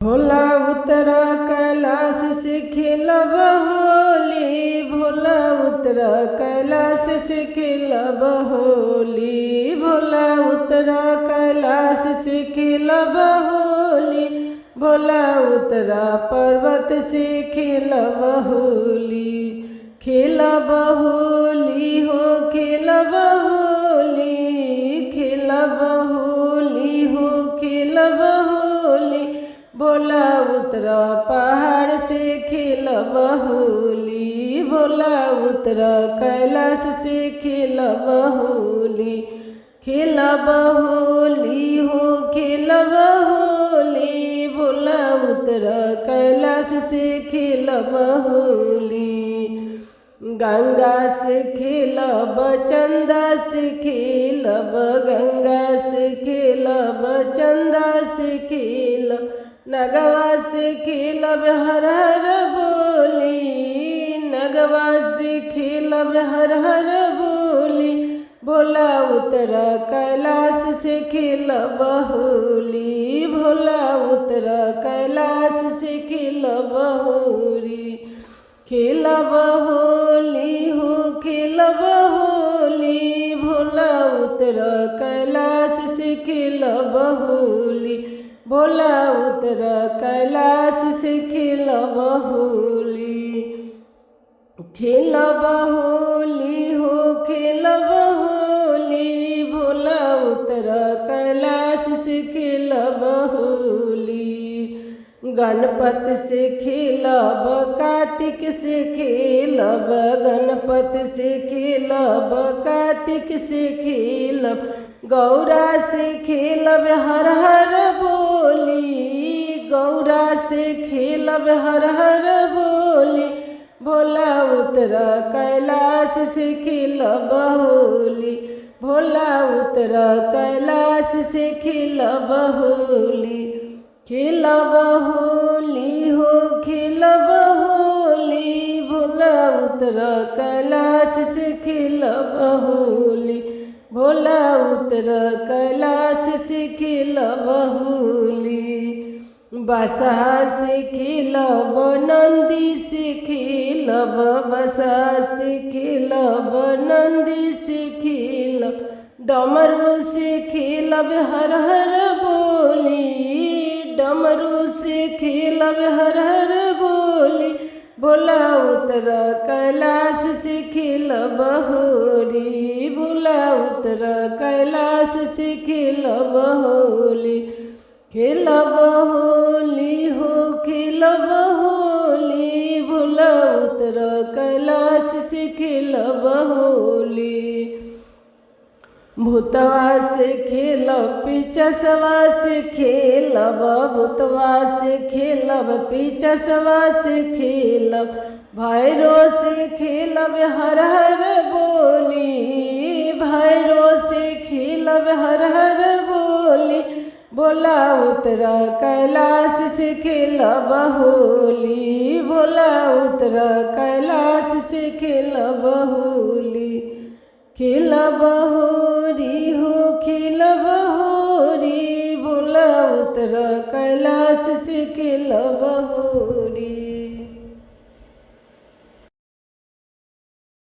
भोला उतरा कैलाश से खेलब होली, भोला उतरा कैलाश से खेलब होली, भोला उतरा कैलाश से खेलब होली, भोला उतरा पर्वत से खेलब होली, खेलब होली हो खेलब होली, खेलब होली हो खेलब होली, भोला उतरा पहाड़ से खेलब होली, भोला उतरा कैलाश से खेलब होली, खेलब होली हो खेलब होली, भोला उतरा कैलाश से खेलब होली, गंगा से खेलब चंदा से खेलब, गंगा से खेलब चंदा से खेलब, नगवा से खेलब हर हर बोली, नगवा से खेलब हर हर बोली, भोला उतरा कैलाश से खेलब होली, भोला उतरा कैलाश से खेलब होली, खेलब होली हो खेलब होली, भोला उतरा कैलाश से खेलब होली, भोला उतरा कैलाश से खेलब होली, खेलब होली हो खेलब होली, भोला उतरा कैलाश से खेलब होली, गणपत से खेलब कार्तिक से खेलब, गणपत से खेलब कार्तिक से खेलब, गौरा से खेलब हर हर बोली, गौरा से खेलब हर हर बोली, भोला उतरा कैलाश से खेलब होली, भोला उतरा कैलाश से खेलब होली, खेलब होली हो खेलब होली, भोला उतरा कैलाश से खेलब होली, भोला उतरा कैलाश से खेलब होली, बसहा से खेलब नंदी से खेलब, बसहा से खेलब नंदी से खेलब, डमरू से खेलब हर हर बोली, डमरू से खेलब हर हर बोली, भोला उतरा कैलाश से खेलब होली, भोला उतरा कैलाश से खेलब होली, खेलब होली हो खेलब होली, भोला उतरा कैलाश से खेलब होली, भूतवा से खेलब पिचसवा से खेलब, भूतवा से खेलब पिचसवा से खेलब, भैरो से खेलब हर हर बोली, भैरो से खेलब हर हर बोली, भोला उतरा कैलाश से खेलब होली, भोला उतरा कैलाश से खेलब होली, खेलब होरी हो खेलब होरी, भोला उतरा कैलाश से खेलब।